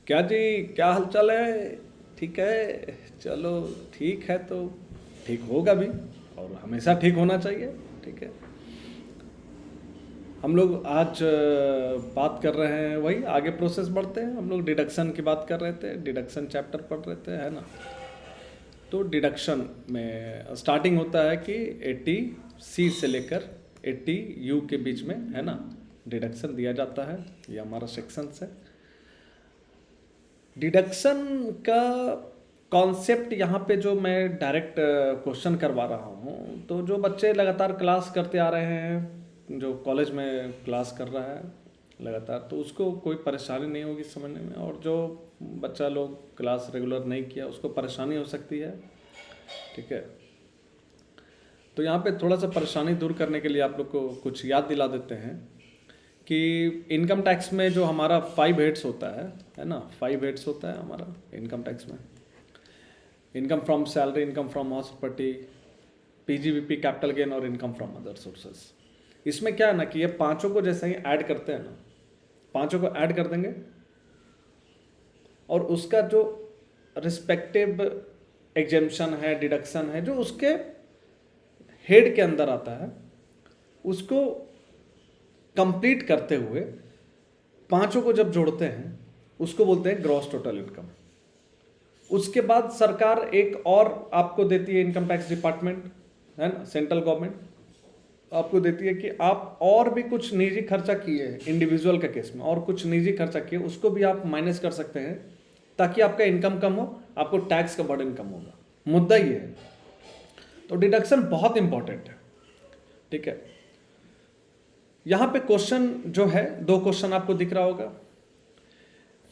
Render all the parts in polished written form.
क्या जी, क्या हाल चाल है? ठीक है, चलो ठीक है तो ठीक होगा भी, और हमेशा ठीक होना चाहिए। ठीक है, हम लोग आज बात कर रहे हैं, वही आगे प्रोसेस बढ़ते हैं। हम लोग डिडक्शन की बात कर रहे थे, डिडक्शन चैप्टर पढ़ रहे थे, है ना। तो डिडक्शन में स्टार्टिंग होता है कि 80C से लेकर 80U के बीच में, है ना, डिडक्शन दिया जाता है। ये हमारा सेक्शन है। डिडक्शन का कॉन्सेप्ट यहाँ पे जो मैं डायरेक्ट क्वेश्चन करवा रहा हूँ, तो जो बच्चे लगातार क्लास करते आ रहे हैं, जो कॉलेज में क्लास कर रहा है लगातार, तो उसको कोई परेशानी नहीं होगी समझने में। और जो बच्चा लोग क्लास रेगुलर नहीं किया, उसको परेशानी हो सकती है। ठीक है, तो यहाँ पे थोड़ा सा परेशानी दूर करने के लिए आप लोग को कुछ याद दिला देते हैं कि इनकम टैक्स में जो हमारा 5 हेड्स होता है ना, 5 हेड्स होता है हमारा इनकम टैक्स में। Income from salary, income from house property, PGBP, capital gain और इनकम फ्रॉम अदर सोर्सेस। इसमें क्या है ना कि ये पांचों को जैसे ही ऐड करते हैं ना, पांचों को ऐड कर देंगे और उसका जो रिस्पेक्टिव एग्जेम्पशन है, डिडक्शन है, जो उसके हेड के अंदर आता है, उसको कंप्लीट करते हुए पांचों को जब जोड़ते हैं, उसको बोलते हैं ग्रॉस टोटल इनकम। उसके बाद सरकार एक और आपको देती है, इनकम टैक्स डिपार्टमेंट, है ना, सेंट्रल गवर्नमेंट आपको देती है कि आप और भी कुछ निजी खर्चा किए हैं, इंडिविजुअल के केस में और कुछ निजी खर्चा किए, उसको भी आप माइनस कर सकते हैं, ताकि आपका इनकम कम हो, आपको टैक्स का बर्डन कम होगा। मुद्दा ये है। तो डिडक्शन बहुत इंपॉर्टेंट है। ठीक है, यहां पे क्वेश्चन जो है, 2 क्वेश्चन आपको दिख रहा होगा।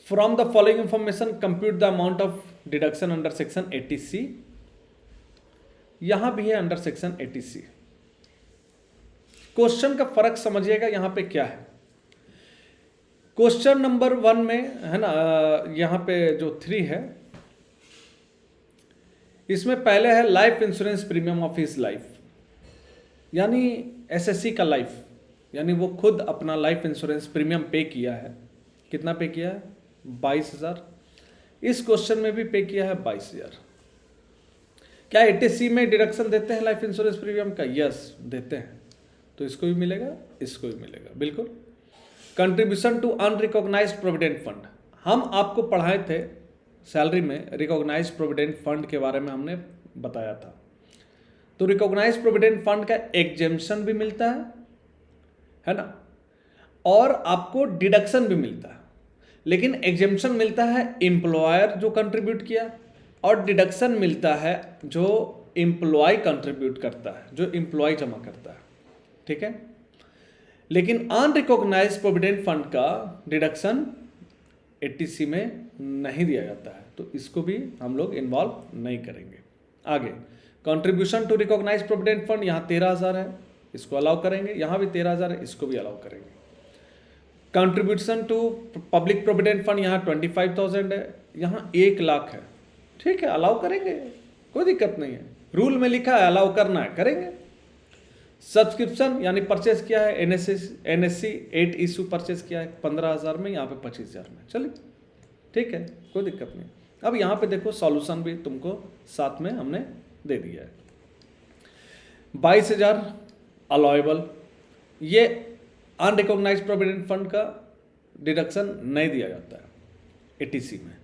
From the following information compute the amount of deduction under section 80C। यहां भी है अंडर सेक्शन 80C। क्वेश्चन का फर्क समझिएगा यहां पे क्या है। क्वेश्चन नंबर 1 में, है ना, यहां पे जो 3 है, इसमें पहले है life insurance premium of his life, यानी एसएससी का लाइफ, यानी वो खुद अपना लाइफ इंश्योरेंस प्रीमियम पे किया है। कितना पे किया है? 22,000। इस क्वेश्चन में भी पे किया है 22,000। क्या 80C में डिडक्शन देते हैं लाइफ इंश्योरेंस प्रीमियम का? यस, देते हैं। तो इसको भी मिलेगा, इसको भी मिलेगा, बिल्कुल। Contribution to unrecognised provident fund, हम आपको पढ़ाए थे सैलरी में रिकॉग्नाइज्ड प्रोविडेंट फंड के बारे में हमने बताया था। तो रिकॉग्नाइज्ड प्रोविडेंट फंड का एग्जेम्पशन भी मिलता है ना, और आपको डिडक्शन भी मिलता है। लेकिन एग्जेम्पशन मिलता है एम्प्लॉयर जो कंट्रीब्यूट किया, और डिडक्शन मिलता है जो एम्प्लॉय कंट्रीब्यूट करता है, जो एम्प्लॉय जमा करता है। ठीक है, लेकिन अनरिकॉग्नाइज्ड प्रोविडेंट फंड का डिडक्शन 80C में नहीं दिया जाता है, तो इसको भी हम लोग इन्वॉल्व नहीं करेंगे। आगे, contribution to recognised provident fund, यहाँ 13,000 है, इसको अलाउ करेंगे। यहाँ भी 13,000 है, इसको भी अलाउ करेंगे। Contribution to public provident fund, यहाँ 25,000 है, यहाँ 1,00,000 है। ठीक है, अलाउ करेंगे, कोई दिक्कत नहीं है। रूल में लिखा है अलाउ करना है, करेंगे। सब्सक्रिप्शन यानी परचेज किया है, एनएससी 8 इशू परचेज किया है 15,000 में, यहाँ पे 25,000 में, चलिए ठीक है, कोई दिक्कत नहीं। अब यहाँ पे देखो सॉल्यूशन भी तुमको साथ में हमने दे दिया है। 22,000 अलाउएबल, ये अनरिकॉग्नाइज्ड प्रोविडेंट फंड का डिडक्शन नहीं दिया जाता है 80C में।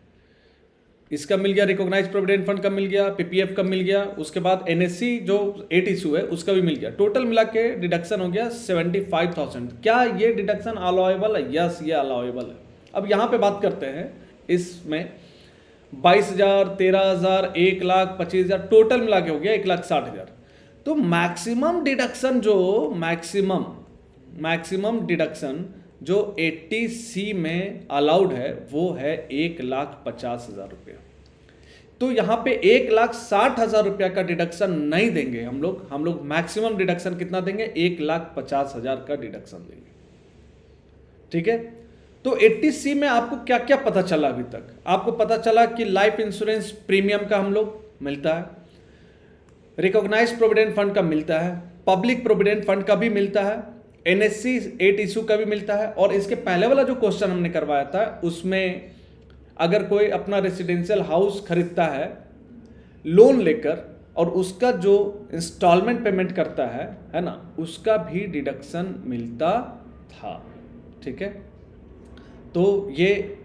इसका मिल गया, रिकॉग्नाइज्ड प्रोविडेंट फंड का मिल गया, पीपीएफ का मिल गया, उसके बाद एनएससी जो 8 इशू है उसका भी मिल गया। टोटल मिला के डिडक्शन हो गया 75,000। क्या ये डिडक्शन अलाउएबल है? यस, ये अलाउएबल है। अब यहाँ पे बात करते हैं, इसमें 22,000, 13,000, 1,00,000, 25,000, टोटल मिला के हो गया 1,60,000। तो मैक्सिमम डिडक्शन, जो मैक्सिमम डिडक्शन जो 80C में अलाउड है, वो है 1,50,000 रुपया। तो यहाँ पे 1,60,000 रुपया का डिडक्शन नहीं देंगे हम लोग मैक्सिमम डिडक्शन कितना देंगे? 1,50,000 का डिडक्शन देंगे। ठीक है, तो 80C में आपको क्या क्या पता चला अभी तक? आपको पता चला कि लाइफ इंश्योरेंस प्रीमियम का हम लोग मिलता है, रिकॉग्नाइज्ड प्रोविडेंट फंड का मिलता है, पब्लिक प्रोविडेंट फंड का भी मिलता है, एनएससी 8 इशू का भी मिलता है, और इसके पहले वाला जो क्वेश्चन हमने करवाया था उसमें अगर कोई अपना रेसिडेंशियल हाउस खरीदता है लोन लेकर और उसका जो इंस्टॉलमेंट पेमेंट करता है ना, उसका भी डिडक्शन मिलता था। ठीक है, तो ये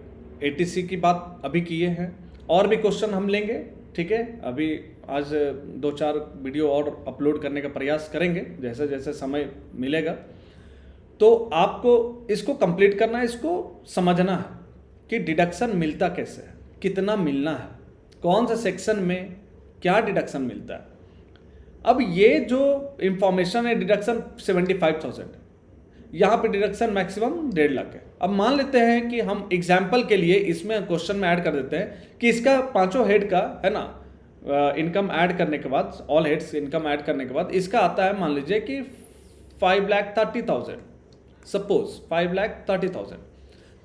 एटीसी की बात अभी किए हैं, और भी क्वेश्चन हम लेंगे। ठीक है, अभी आज 2-4 वीडियो और अपलोड करने का प्रयास करेंगे जैसे जैसे समय मिलेगा। तो आपको इसको कंप्लीट करना है, इसको समझना है कि डिडक्शन मिलता कैसे है, कितना मिलना है, कौन से सेक्शन में क्या डिडक्शन मिलता है। अब ये जो इंफॉर्मेशन है, डिडक्शन 75,000, यहाँ पे डिडक्शन मैक्सिमम 1.5 लाख है। अब मान लेते हैं कि हम एग्जाम्पल के लिए इसमें क्वेश्चन में ऐड कर देते हैं कि इसका 5 हेड का है ना इनकम ऐड करने के बाद, ऑल हेड्स इनकम ऐड करने के बाद इसका आता है, मान लीजिए कि 5,30,000, सपोज 5,30,000।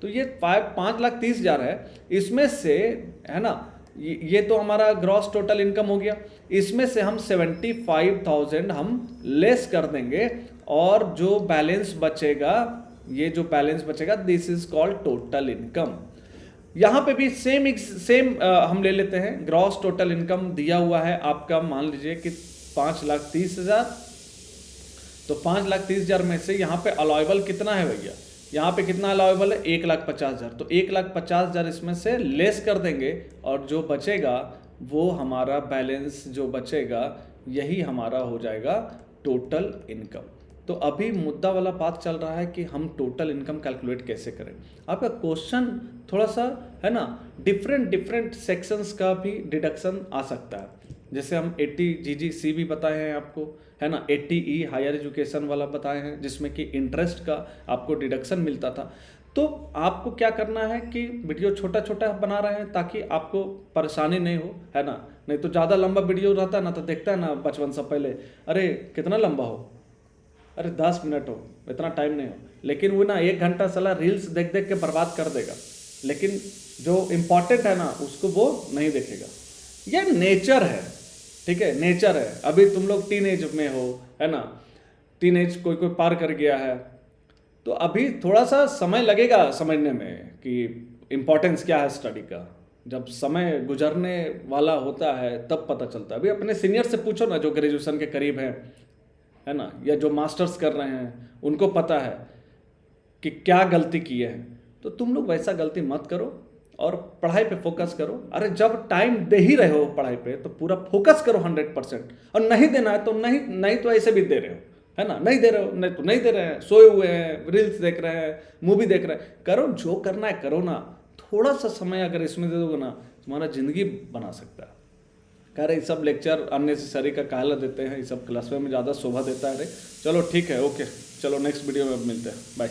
तो ये 5,30,000 है, इसमें से है ना, ये तो हमारा ग्रॉस टोटल इनकम हो गया, इसमें से हम 75,000 हम लेस कर देंगे, और जो बैलेंस बचेगा, ये जो बैलेंस बचेगा, this is called total income. यहाँ पे भी सेम हम ले लेते हैं, ग्रॉस टोटल इनकम दिया हुआ है आपका, मान लीजिए कि 5,30,000। तो 5,30,000 में से यहाँ पे अलाउएबल कितना है भैया, यहाँ पे कितना अलाउएबल है, 1,50,000। तो 1,50,000 इसमें से लेस कर देंगे, और जो बचेगा वो हमारा बैलेंस जो बचेगा, यही हमारा हो जाएगा टोटल इनकम। तो अभी मुद्दा वाला बात चल रहा है कि हम टोटल इनकम कैलकुलेट कैसे करें। आपका क्वेश्चन थोड़ा सा है ना, डिफरेंट सेक्शंस का भी डिडक्शन आ सकता है। जैसे हम 80 GGC भी बताए हैं आपको, है ना, 80E हायर एजुकेशन वाला बताए हैं, जिसमें कि इंटरेस्ट का आपको डिडक्शन मिलता था। तो आपको क्या करना है कि वीडियो छोटा छोटा बना रहे हैं ताकि आपको परेशानी नहीं हो, है ना। नहीं तो ज़्यादा लंबा वीडियो रहता है ना, तो देखता है ना बचपन से पहले, अरे कितना लंबा हो, अरे 10 मिनट हो, इतना टाइम नहीं हो, लेकिन वो ना 1 घंटा साला रील्स देख देख के बर्बाद कर देगा, लेकिन जो इम्पॉर्टेंट है ना उसको वो नहीं देखेगा। ये नेचर है, ठीक है, नेचर है। अभी तुम लोग टीनेज में हो, है ना, टीनेज कोई पार कर गया है, तो अभी थोड़ा सा समय लगेगा समझने में कि इम्पोर्टेंस क्या है स्टडी का। जब समय गुजरने वाला होता है तब पता चलता है। अभी अपने सीनियर से पूछो ना, जो ग्रेजुएशन के करीब है ना, या जो मास्टर्स कर रहे हैं, उनको पता है कि क्या गलती की है। तो तुम लोग वैसा गलती मत करो और पढ़ाई पे फोकस करो। अरे जब टाइम दे ही रहे हो पढ़ाई पे तो पूरा फोकस करो 100%, और नहीं देना है तो नहीं तो ऐसे भी दे रहे हो, है ना, नहीं दे रहे हो, नहीं तो नहीं दे रहे हैं, सोए हुए हैं, रील्स देख रहे हैं, मूवी देख रहे हैं, करो जो करना है करो ना। थोड़ा सा समय अगर इसमें दे दोगे ना, तुम्हारा जिंदगी बना सकता है। कह रहे सब लेक्चर अननेसेसरी का काला देते हैं, ये सब क्लास में ज़्यादा शोभा देता है। अरे चलो ठीक है, ओके, चलो नेक्स्ट वीडियो में मिलते हैं, बाय।